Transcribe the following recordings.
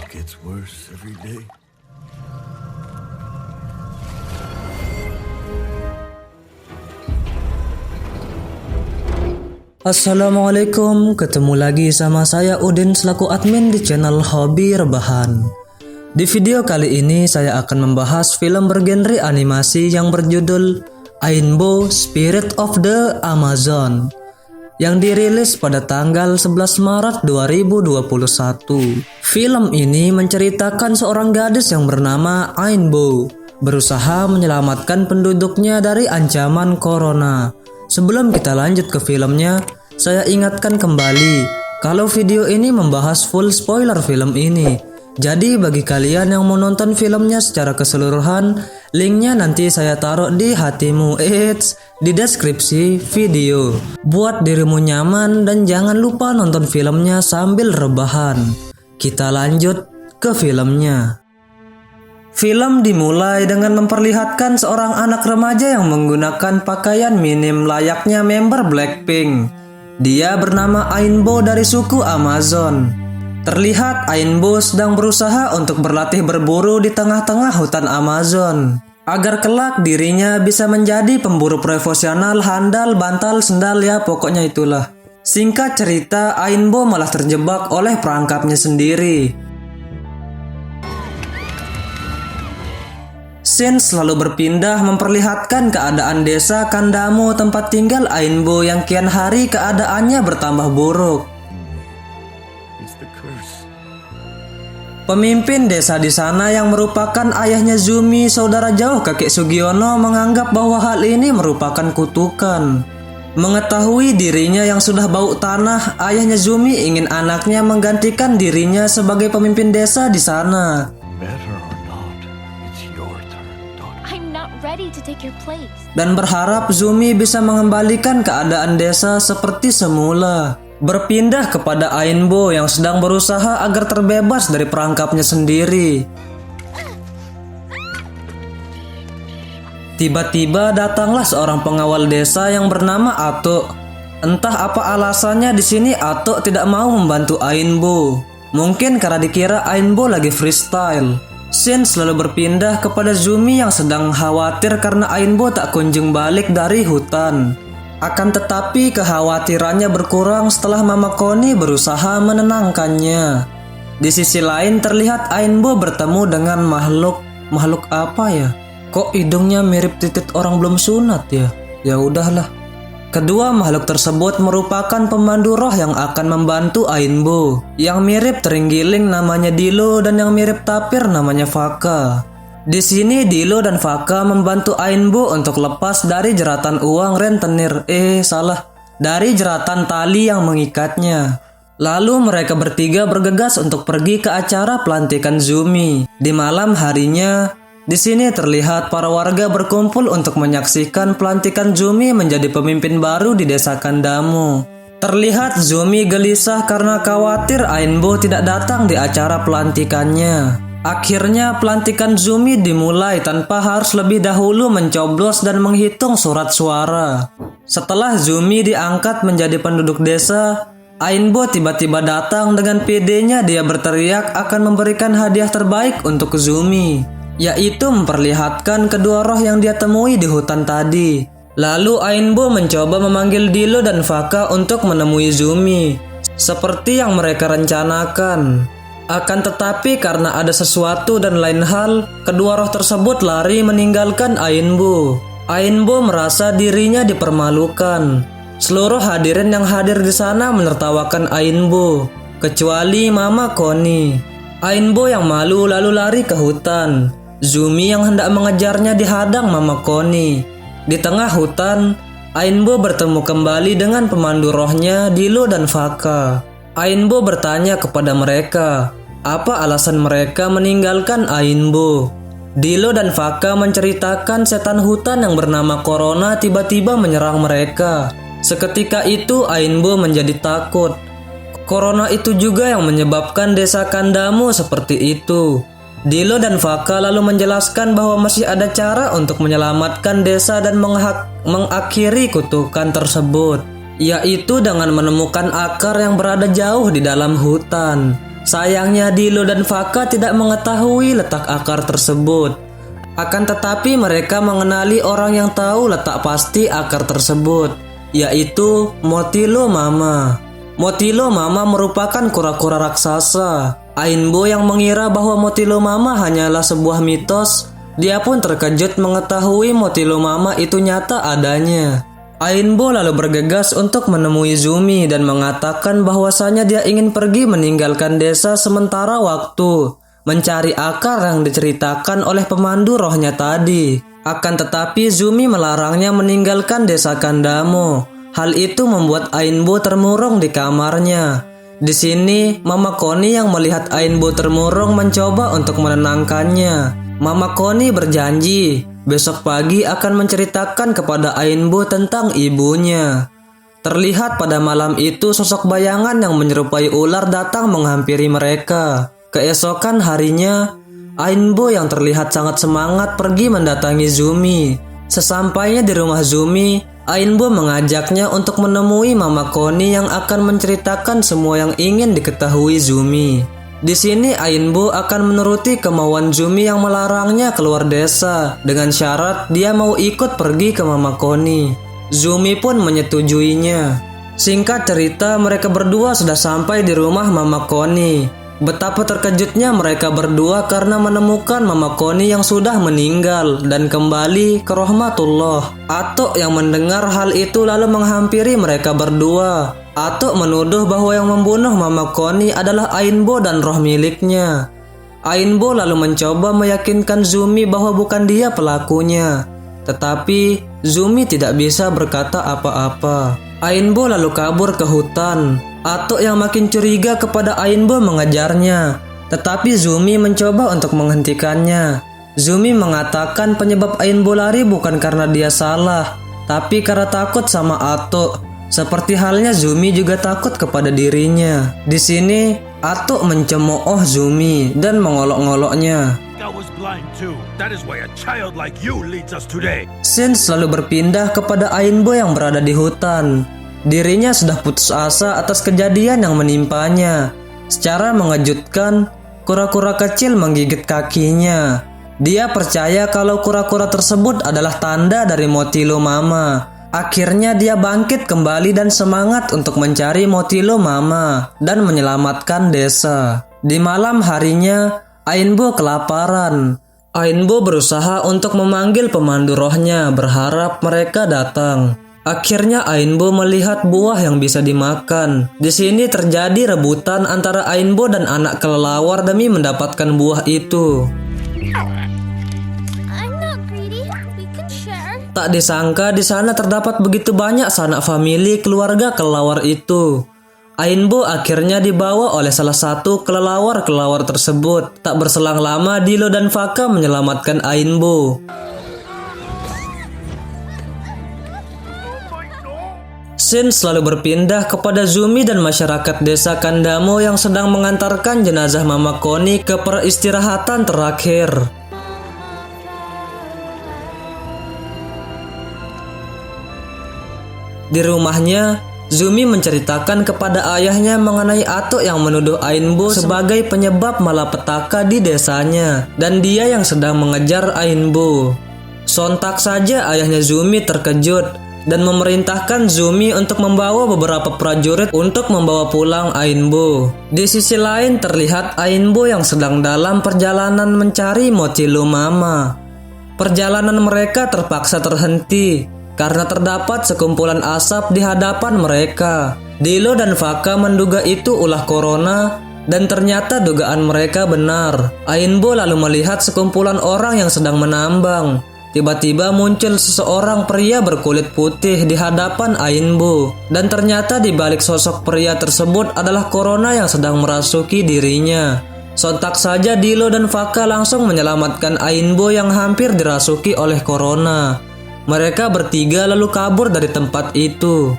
gets worse every day. Assalamualaikum, ketemu lagi sama saya Udin selaku admin di channel Hobi Rebahan. Di video kali ini saya akan membahas film bergenre animasi yang berjudul Ainbo Spirit of the Amazon yang dirilis pada tanggal 11 Maret 2021. Film ini menceritakan seorang gadis yang bernama Ainbo berusaha menyelamatkan penduduknya dari ancaman corona. Sebelum kita lanjut ke filmnya, saya ingatkan kembali kalau video ini membahas full spoiler film ini. Jadi bagi kalian yang mau nonton filmnya secara keseluruhan, linknya nanti saya taruh di hatimu, di deskripsi video. Buat dirimu nyaman dan jangan lupa nonton filmnya sambil rebahan. Kita lanjut ke filmnya. Film dimulai dengan memperlihatkan seorang anak remaja yang menggunakan pakaian minim layaknya member Blackpink. Dia bernama Ainbo dari suku Amazon. Terlihat Ainbo sedang berusaha untuk berlatih berburu di tengah-tengah hutan Amazon, agar kelak dirinya bisa menjadi pemburu profesional handal bantal sendal, ya pokoknya itulah. Singkat cerita, Ainbo malah terjebak oleh perangkapnya sendiri. Scene selalu berpindah memperlihatkan keadaan desa Kandamo tempat tinggal Ainbo yang kian hari keadaannya bertambah buruk. Pemimpin desa di sana yang merupakan ayahnya Zumi, saudara jauh kakek Sugiono, menganggap bahwa hal ini merupakan kutukan. Mengetahui dirinya yang sudah bau tanah, ayahnya Zumi ingin anaknya menggantikan dirinya sebagai pemimpin desa di sana. Dan berharap Zumi bisa mengembalikan keadaan desa seperti semula. Berpindah kepada Ainbo yang sedang berusaha agar terbebas dari perangkapnya sendiri. Tiba-tiba datanglah seorang pengawal desa yang bernama Ato. Entah apa alasannya di sini Ato tidak mau membantu Ainbo. Mungkin karena dikira Ainbo lagi freestyle. Scene selalu berpindah kepada Zumi yang sedang khawatir karena Ainbo tak kunjung balik dari hutan. Akan tetapi kekhawatirannya berkurang setelah Mama Koni berusaha menenangkannya. Di sisi lain terlihat Ainbo bertemu dengan makhluk apa ya? Kok hidungnya mirip titik orang belum sunat ya? Ya udahlah. Kedua makhluk tersebut merupakan pemandu roh yang akan membantu Ainbo. Yang mirip terenggiling namanya Dilo dan yang mirip tapir namanya Faka. Di sini Dilo dan Faka membantu Ainbo untuk lepas dari jeratan uang rentenir. Dari jeratan tali yang mengikatnya. Lalu mereka bertiga bergegas untuk pergi ke acara pelantikan Zumi. Di malam harinya, di sini terlihat para warga berkumpul untuk menyaksikan pelantikan Zumi menjadi pemimpin baru di desa Kandamo. Terlihat Zumi gelisah karena khawatir Ainbo tidak datang di acara pelantikannya. Akhirnya pelantikan Zumi dimulai tanpa harus lebih dahulu mencoblos dan menghitung surat suara. Setelah Zumi diangkat menjadi penduduk desa, Ainbo tiba-tiba datang dengan pedenya. Dia berteriak akan memberikan hadiah terbaik untuk Zumi, yaitu memperlihatkan kedua roh yang dia temui di hutan tadi. Lalu Ainbo mencoba memanggil Dilo dan Faka untuk menemui Zumi, seperti yang mereka rencanakan. Akan tetapi karena ada sesuatu dan lain hal, kedua roh tersebut lari meninggalkan Ainbo. Ainbo merasa dirinya dipermalukan. Seluruh hadirin yang hadir di sana menertawakan Ainbo, kecuali Mama Koni. Ainbo yang malu lalu lari ke hutan. Zumi yang hendak mengejarnya dihadang Mama Koni. Di tengah hutan, Ainbo bertemu kembali dengan pemandu rohnya Dilo dan Faka. Ainbo bertanya kepada mereka, apa alasan mereka meninggalkan Ainbo. Dilo dan Faka menceritakan setan hutan yang bernama Corona tiba-tiba menyerang mereka. Seketika itu Ainbo menjadi takut. Corona itu juga yang menyebabkan desa Kandamo seperti itu. Dilo dan Faka lalu menjelaskan bahwa masih ada cara untuk menyelamatkan desa dan mengakhiri kutukan tersebut, yaitu dengan menemukan akar yang berada jauh di dalam hutan. Sayangnya Dilo dan Faka tidak mengetahui letak akar tersebut. Akan tetapi mereka mengenali orang yang tahu letak pasti akar tersebut, yaitu Motilo Mama. Motilo Mama merupakan kura-kura raksasa. Ainbo yang mengira bahwa Motilo Mama hanyalah sebuah mitos, dia pun terkejut mengetahui Motilo Mama itu nyata adanya. Ainbo lalu bergegas untuk menemui Zumi dan mengatakan bahwasanya dia ingin pergi meninggalkan desa sementara waktu, mencari akar yang diceritakan oleh pemandu rohnya tadi. Akan tetapi Zumi melarangnya meninggalkan desa Kandamo. Hal itu membuat Ainbo termurung di kamarnya. Di sini, Mama Koni yang melihat Ainbo termurung mencoba untuk menenangkannya. Mama Koni berjanji besok pagi akan menceritakan kepada Ainbo tentang ibunya. Terlihat pada malam itu sosok bayangan yang menyerupai ular datang menghampiri mereka. Keesokan harinya, Ainbo yang terlihat sangat semangat pergi mendatangi Zumi. Sesampainya di rumah Zumi, Ainbo mengajaknya untuk menemui Mama Koni yang akan menceritakan semua yang ingin diketahui Zumi. Di sini Ainbo akan menuruti kemauan Zumi yang melarangnya keluar desa dengan syarat dia mau ikut pergi ke Mama Koni. Zumi pun menyetujuinya. Singkat cerita, mereka berdua sudah sampai di rumah Mama Koni. Betapa terkejutnya mereka berdua karena menemukan Mama Koni yang sudah meninggal dan kembali ke rahmatullah. Atok yang mendengar hal itu lalu menghampiri mereka berdua. Atok menuduh bahwa yang membunuh Mama Koni adalah Ainbo dan roh miliknya. Ainbo lalu mencoba meyakinkan Zumi bahwa bukan dia pelakunya. Tetapi Zumi tidak bisa berkata apa-apa. Ainbo lalu kabur ke hutan. Atok yang makin curiga kepada Ainbo mengejarnya, tetapi Zumi mencoba untuk menghentikannya. Zumi mengatakan penyebab Ainbo lari bukan karena dia salah, tapi karena takut sama Atok. Seperti halnya Zumi juga takut kepada dirinya. Di sini, Atok mencemooh Zumi dan mengolok-ngoloknya. Scene selalu berpindah kepada Ainbo yang berada di hutan. Dirinya sudah putus asa atas kejadian yang menimpanya. Secara mengejutkan, kura-kura kecil menggigit kakinya. Dia percaya kalau kura-kura tersebut adalah tanda dari Motilo Mama. Akhirnya dia bangkit kembali dan semangat untuk mencari Motilo Mama dan menyelamatkan desa. Di malam harinya, Ainbo kelaparan. Ainbo berusaha untuk memanggil pemandu rohnya, berharap mereka datang. Akhirnya Ainbo melihat buah yang bisa dimakan. Di sini terjadi rebutan antara Ainbo dan anak kelelawar demi mendapatkan buah itu. Tak disangka di sana terdapat begitu banyak sanak famili keluarga kelelawar itu. Ainbo akhirnya dibawa oleh salah satu kelelawar-kelelawar tersebut. Tak berselang lama Dilo dan Faka menyelamatkan Ainbo. Scene selalu berpindah kepada Zumi dan masyarakat desa Kandamo yang sedang mengantarkan jenazah Mama Koni ke peristirahatan terakhir. Di rumahnya, Zumi menceritakan kepada ayahnya mengenai Atok yang menuduh Ainbo sebagai penyebab malapetaka di desanya dan dia yang sedang mengejar Ainbo. Sontak saja ayahnya Zumi terkejut dan memerintahkan Zumi untuk membawa beberapa prajurit untuk membawa pulang Ainbo. Di sisi lain terlihat Ainbo yang sedang dalam perjalanan mencari Motilo Mama. Perjalanan mereka terpaksa terhenti karena terdapat sekumpulan asap di hadapan mereka. Dilo dan Faka menduga itu ulah corona dan ternyata dugaan mereka benar. Ainbo lalu melihat sekumpulan orang yang sedang menambang. Tiba-tiba muncul seseorang pria berkulit putih di hadapan Ainbo. Dan ternyata di balik sosok pria tersebut adalah corona yang sedang merasuki dirinya. Sontak saja Dilo dan Faka langsung menyelamatkan Ainbo yang hampir dirasuki oleh corona. Mereka bertiga lalu kabur dari tempat itu.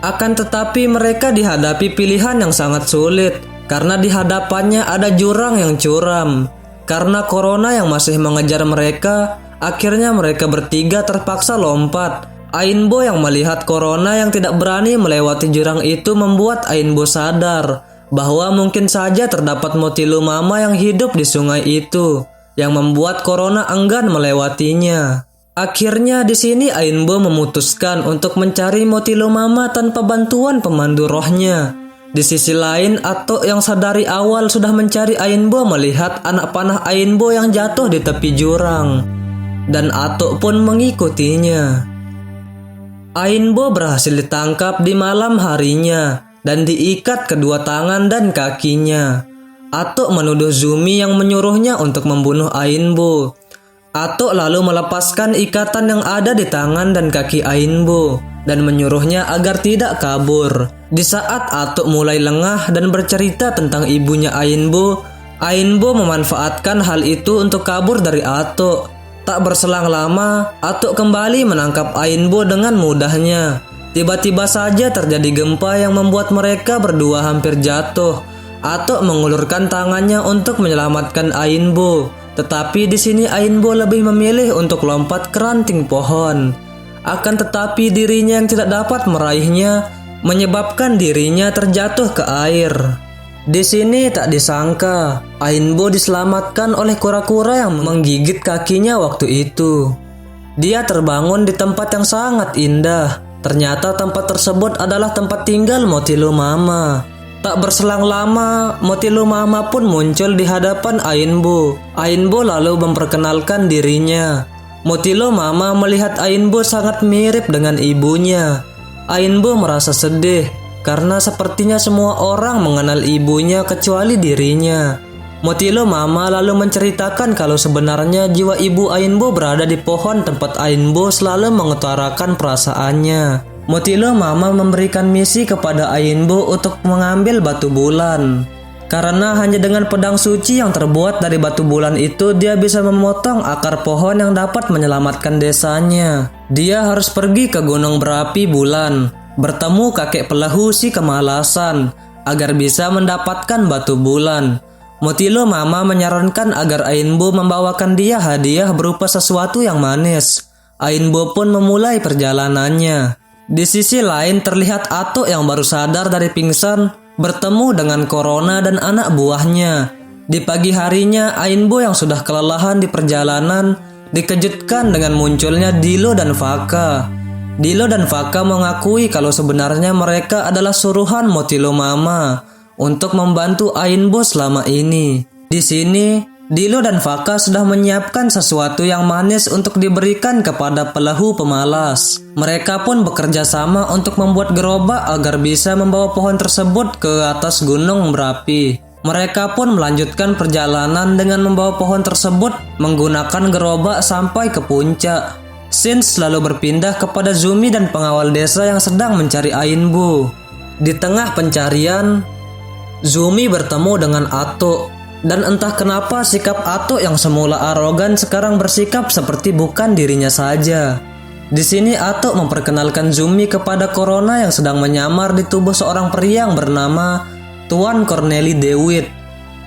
Akan tetapi mereka dihadapi pilihan yang sangat sulit karena di hadapannya ada jurang yang curam. Karena corona yang masih mengejar mereka, akhirnya mereka bertiga terpaksa lompat. Ainbo yang melihat corona yang tidak berani melewati jurang itu membuat Ainbo sadar bahwa mungkin saja terdapat Motilu Mama yang hidup di sungai itu, yang membuat Corona enggan melewatinya. Akhirnya di sini Ainbo memutuskan untuk mencari Motilu Mama tanpa bantuan pemandu rohnya. Di sisi lain, Atok yang sadari awal sudah mencari Ainbo melihat anak panah Ainbo yang jatuh di tepi jurang, dan Atok pun mengikutinya. Ainbo berhasil ditangkap di malam harinya dan diikat kedua tangan dan kakinya. Atok menuduh Zumi yang menyuruhnya untuk membunuh Ainbo. Atok lalu melepaskan ikatan yang ada di tangan dan kaki Ainbo dan menyuruhnya agar tidak kabur. Di saat Atok mulai lengah dan bercerita tentang ibunya Ainbo, Ainbo memanfaatkan hal itu untuk kabur dari Atok. Tak berselang lama, Atok kembali menangkap Ainbo dengan mudahnya. Tiba-tiba saja terjadi gempa yang membuat mereka berdua hampir jatuh. Atok mengulurkan tangannya untuk menyelamatkan Ainbo, tetapi di sini Ainbo lebih memilih untuk lompat ke ranting pohon. Akan tetapi dirinya yang tidak dapat meraihnya menyebabkan dirinya terjatuh ke air. Di sini tak disangka, Ainbo diselamatkan oleh kura-kura yang menggigit kakinya waktu itu. Dia terbangun di tempat yang sangat indah. Ternyata tempat tersebut adalah tempat tinggal Motilu Mama. Tak berselang lama, Motilu Mama pun muncul di hadapan Ainbo. Ainbo lalu memperkenalkan dirinya. Motilu Mama melihat Ainbo sangat mirip dengan ibunya. Ainbo merasa sedih karena sepertinya semua orang mengenal ibunya kecuali dirinya. Motilu Mama lalu menceritakan kalau sebenarnya jiwa ibu Ainbo berada di pohon tempat Ainbo selalu mengutarakan perasaannya. Motilu Mama memberikan misi kepada Ainbo untuk mengambil batu bulan. Karena hanya dengan pedang suci yang terbuat dari batu bulan itu dia bisa memotong akar pohon yang dapat menyelamatkan desanya. Dia harus pergi ke gunung berapi bulan, bertemu kakek Pelehu si kemalasan agar bisa mendapatkan batu bulan. Motilu Mama menyarankan agar Ainbo membawakan dia hadiah berupa sesuatu yang manis. Ainbo pun memulai perjalanannya. Di sisi lain terlihat Atok yang baru sadar dari pingsan bertemu dengan Corona dan anak buahnya. Di pagi harinya Ainbo yang sudah kelelahan di perjalanan dikejutkan dengan munculnya Dilo dan Faka. Dilo dan Faka mengakui kalau sebenarnya mereka adalah suruhan Motilu Mama untuk membantu Ainbo selama ini. Di sini Dilo dan Faka sudah menyiapkan sesuatu yang manis untuk diberikan kepada Pelehu pemalas. Mereka pun bekerja sama untuk membuat gerobak agar bisa membawa pohon tersebut ke atas gunung berapi. Mereka pun melanjutkan perjalanan dengan membawa pohon tersebut menggunakan gerobak sampai ke puncak. Scene lalu berpindah kepada Zumi dan pengawal desa yang sedang mencari Ainbo. Di tengah pencarian, Zumi bertemu dengan Atok. Dan entah kenapa sikap Atok yang semula arogan sekarang bersikap seperti bukan dirinya saja. Di sini Atok memperkenalkan Zumi kepada Corona yang sedang menyamar di tubuh seorang pria yang bernama Tuan Corneli Dewitt.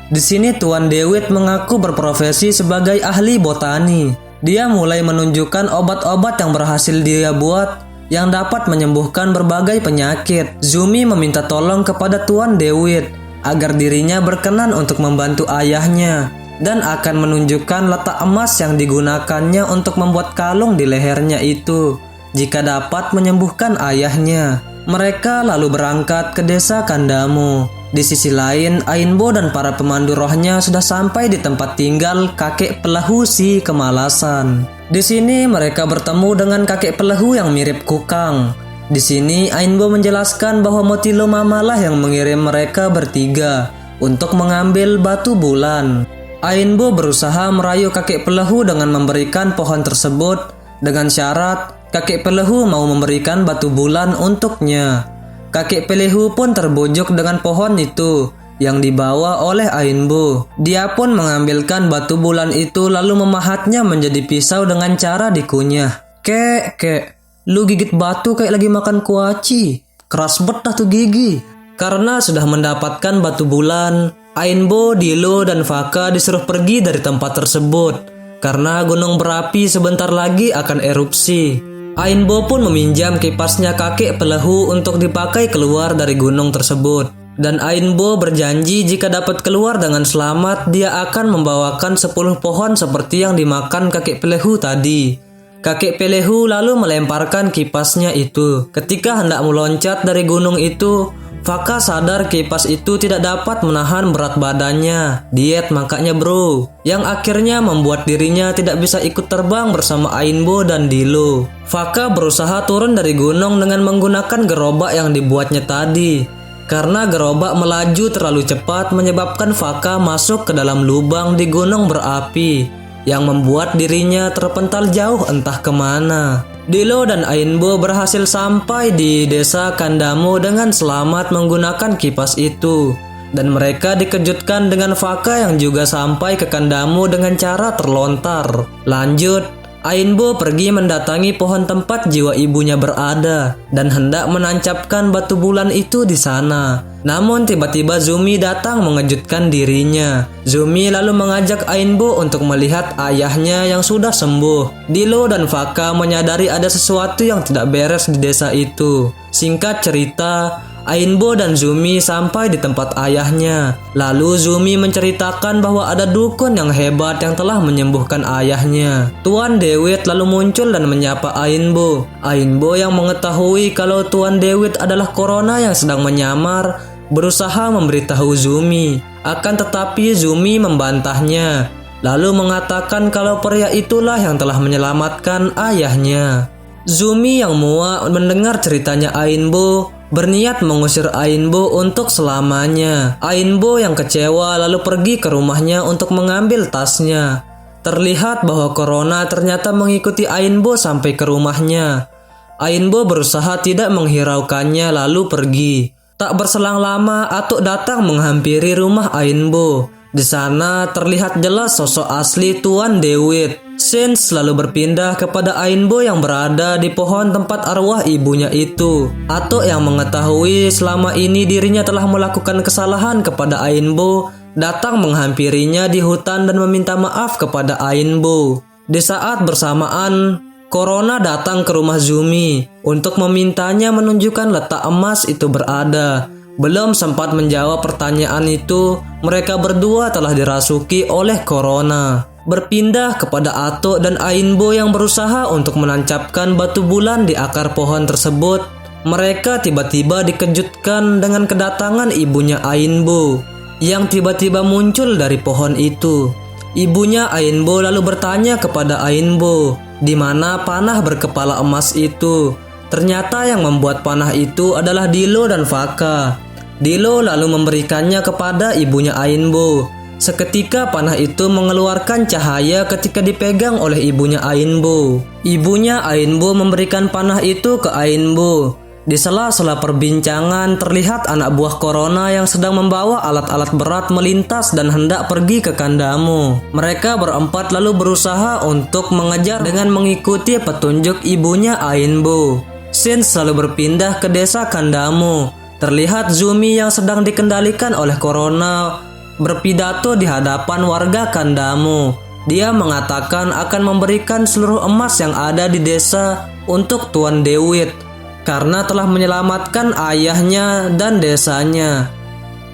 Di sini Tuan Dewitt mengaku berprofesi sebagai ahli botani. Dia mulai menunjukkan obat-obat yang berhasil dia buat yang dapat menyembuhkan berbagai penyakit. Zumi meminta tolong kepada Tuan Dewitt agar dirinya berkenan untuk membantu ayahnya dan akan menunjukkan letak emas yang digunakannya untuk membuat kalung di lehernya itu jika dapat menyembuhkan ayahnya. Mereka lalu berangkat ke desa Kandamu. Di sisi lain, Ainbo dan para pemandu rohnya sudah sampai di tempat tinggal kakek Pelehu si kemalasan. Di sini mereka bertemu dengan kakek Pelehu yang mirip kukang. Di sini Ainbo menjelaskan bahwa Motilu Mama lah yang mengirim mereka bertiga untuk mengambil batu bulan. Ainbo berusaha merayu kakek Pelehu dengan memberikan pohon tersebut dengan syarat kakek Pelehu mau memberikan batu bulan untuknya. Kakek Pelehu pun terbujuk dengan pohon itu yang dibawa oleh Ainbo. Dia pun mengambilkan batu bulan itu lalu memahatnya menjadi pisau dengan cara dikunyah. Kek, lu gigit batu kayak lagi makan kuaci. Keras bet dah tuh gigi. Karena sudah mendapatkan batu bulan, Ainbo, Dilo, dan Faka disuruh pergi dari tempat tersebut karena gunung berapi sebentar lagi akan erupsi. Ainbo pun meminjam kipasnya kakek Pelehu untuk dipakai keluar dari gunung tersebut. Dan Ainbo berjanji jika dapat keluar dengan selamat, dia akan membawakan 10 pohon seperti yang dimakan kakek Pelehu tadi. Kakek Pelehu lalu melemparkan kipasnya itu. Ketika hendak meloncat dari gunung itu, Faka sadar kipas itu tidak dapat menahan berat badannya. Diet makanya bro. Yang akhirnya membuat dirinya tidak bisa ikut terbang bersama Ainbo dan Dilo. Faka berusaha turun dari gunung dengan menggunakan gerobak yang dibuatnya tadi. Karena gerobak melaju terlalu cepat menyebabkan Faka masuk ke dalam lubang di gunung berapi yang membuat dirinya terpental jauh entah kemana. Dilo dan Ainbo berhasil sampai di desa Kandamo dengan selamat menggunakan kipas itu. Dan mereka dikejutkan dengan Faka yang juga sampai ke Kandamo dengan cara terlontar. Lanjut, Ainbo pergi mendatangi pohon tempat jiwa ibunya berada dan hendak menancapkan batu bulan itu di sana. Namun tiba-tiba Zumi datang mengejutkan dirinya. Zumi lalu mengajak Ainbo untuk melihat ayahnya yang sudah sembuh. Dilo dan Faka menyadari ada sesuatu yang tidak beres di desa itu. Singkat cerita, Ainbo dan Zumi sampai di tempat ayahnya. Lalu Zumi menceritakan bahwa ada dukun yang hebat yang telah menyembuhkan ayahnya. Tuan Dewit lalu muncul dan menyapa Ainbo. Ainbo yang mengetahui kalau Tuan Dewit adalah Corona yang sedang menyamar, berusaha memberitahu Zumi. Akan tetapi Zumi membantahnya, lalu mengatakan kalau pria itulah yang telah menyelamatkan ayahnya. Zumi yang muak mendengar ceritanya Ainbo, berniat mengusir Ainbo untuk selamanya. Ainbo yang kecewa lalu pergi ke rumahnya untuk mengambil tasnya. Terlihat bahwa Corona ternyata mengikuti Ainbo sampai ke rumahnya. Ainbo berusaha tidak menghiraukannya lalu pergi. Tak berselang lama, Atuk datang menghampiri rumah Ainbo. Di sana terlihat jelas sosok asli Tuan Dewit. Sins lalu berpindah kepada Ainbo yang berada di pohon tempat arwah ibunya itu. Atuk yang mengetahui selama ini dirinya telah melakukan kesalahan kepada Ainbo, datang menghampirinya di hutan dan meminta maaf kepada Ainbo. Di saat bersamaan, Corona datang ke rumah Zumi untuk memintanya menunjukkan letak emas itu berada. Belum sempat menjawab pertanyaan itu, mereka berdua telah dirasuki oleh Corona. Berpindah kepada Atuk dan Ainbo yang berusaha untuk menancapkan batu bulan di akar pohon tersebut, mereka tiba-tiba dikejutkan dengan kedatangan ibunya Ainbo yang tiba-tiba muncul dari pohon itu. Ibunya Ainbo lalu bertanya kepada Ainbo, di mana panah berkepala emas itu. Ternyata yang membuat panah itu adalah Dilo dan Faka. Dilo lalu memberikannya kepada ibunya Ainbo. Seketika panah itu mengeluarkan cahaya ketika dipegang oleh ibunya Ainbo. Ibunya Ainbo memberikan panah itu ke Ainbo. Di sela-sela perbincangan terlihat anak buah Corona yang sedang membawa alat-alat berat melintas dan hendak pergi ke Kandamo. Mereka berempat lalu berusaha untuk mengejar dengan mengikuti petunjuk ibunya Ainbo. Sins selalu berpindah ke desa Kandamo. Terlihat Zumi yang sedang dikendalikan oleh Corona berpidato di hadapan warga Kandamo. Dia mengatakan akan memberikan seluruh emas yang ada di desa untuk Tuan Dewit karena telah menyelamatkan ayahnya dan desanya.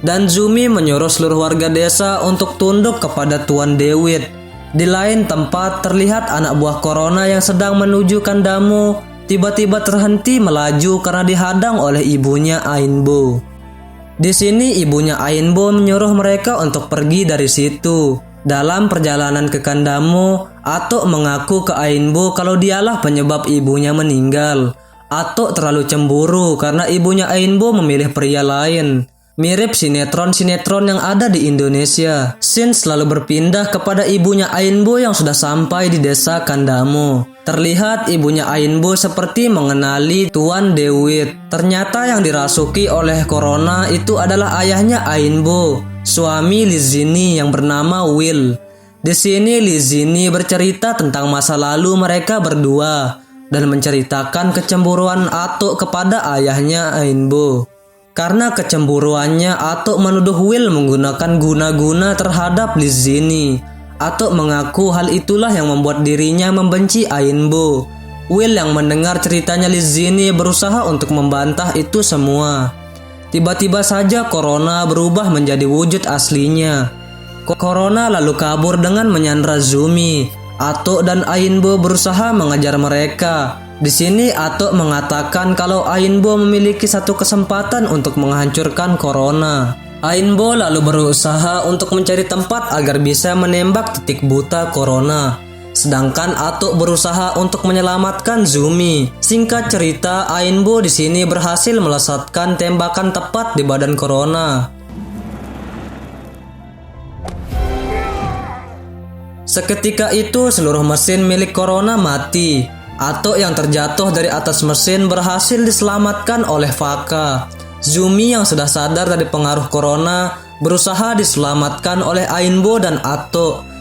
Dan Zumi menyuruh seluruh warga desa untuk tunduk kepada Tuan Dewit. Di lain tempat terlihat anak buah Corona yang sedang menuju Kandamo tiba-tiba terhenti melaju karena dihadang oleh ibunya Ainbo. Di sini ibunya Ainbo menyuruh mereka untuk pergi dari situ. Dalam perjalanan ke Kandamo, Atuk mengaku ke Ainbo kalau dialah penyebab ibunya meninggal. Atuk terlalu cemburu karena ibunya Ainbo memilih pria lain. Mirip sinetron-sinetron yang ada di Indonesia. Sins selalu berpindah kepada ibunya Ainbo yang sudah sampai di desa Kandamo. Terlihat ibunya Ainbo seperti mengenali Tuan Dewit. Ternyata yang dirasuki oleh Corona itu adalah ayahnya Ainbo, suami Lizini yang bernama Will. Di sini Lizini bercerita tentang masa lalu mereka berdua dan menceritakan kecemburuan Atuk kepada ayahnya Ainbo. Karena kecemburuannya, Atuk menuduh Will menggunakan guna-guna terhadap Lizini. Atuk mengaku hal itulah yang membuat dirinya membenci Ainbo. Will yang mendengar ceritanya Lizini berusaha untuk membantah itu semua. Tiba-tiba saja Corona berubah menjadi wujud aslinya. Corona lalu kabur dengan menyandra Zumi. Atok dan Ainbo berusaha mengejar mereka. Di sini Atok mengatakan kalau Ainbo memiliki satu kesempatan untuk menghancurkan Corona. Ainbo lalu berusaha untuk mencari tempat agar bisa menembak titik buta Corona. Sedangkan Atok berusaha untuk menyelamatkan Zumi. Singkat cerita, Ainbo di sini berhasil melesatkan tembakan tepat di badan Corona. Seketika itu seluruh mesin milik Corona mati. Atok yang terjatuh dari atas mesin berhasil diselamatkan oleh Faka. Zumi yang sudah sadar dari pengaruh Corona berusaha diselamatkan oleh Ainbo dan Atok.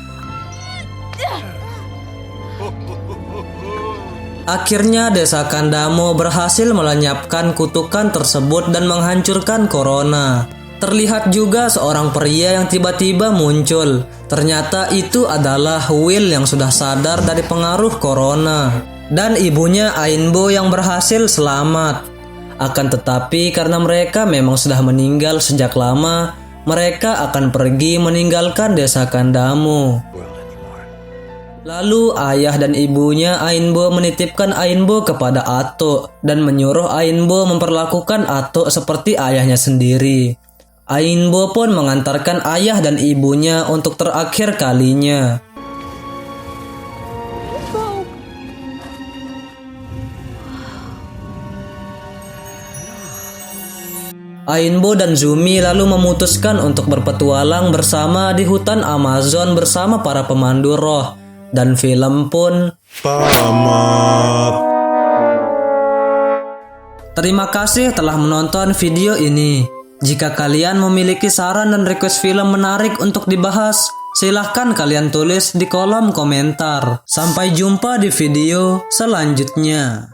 Akhirnya desa Kandamo berhasil melenyapkan kutukan tersebut dan menghancurkan Corona. Terlihat juga seorang pria yang tiba-tiba muncul. Ternyata itu adalah Will yang sudah sadar dari pengaruh Corona. Dan ibunya Ainbo yang berhasil selamat. Akan tetapi karena mereka memang sudah meninggal sejak lama, mereka akan pergi meninggalkan desa Kandamo. Lalu ayah dan ibunya Ainbo menitipkan Ainbo kepada Atok dan menyuruh Ainbo memperlakukan Atok seperti ayahnya sendiri. Ainbo pun mengantarkan ayah dan ibunya untuk terakhir kalinya. Ainbo dan Zumi lalu memutuskan untuk berpetualang bersama di hutan Amazon bersama para pemandu roh. Dan film pun tamat. Terima kasih telah menonton video ini. Jika kalian memiliki saran dan request film menarik untuk dibahas, silahkan kalian tulis di kolom komentar. Sampai jumpa di video selanjutnya.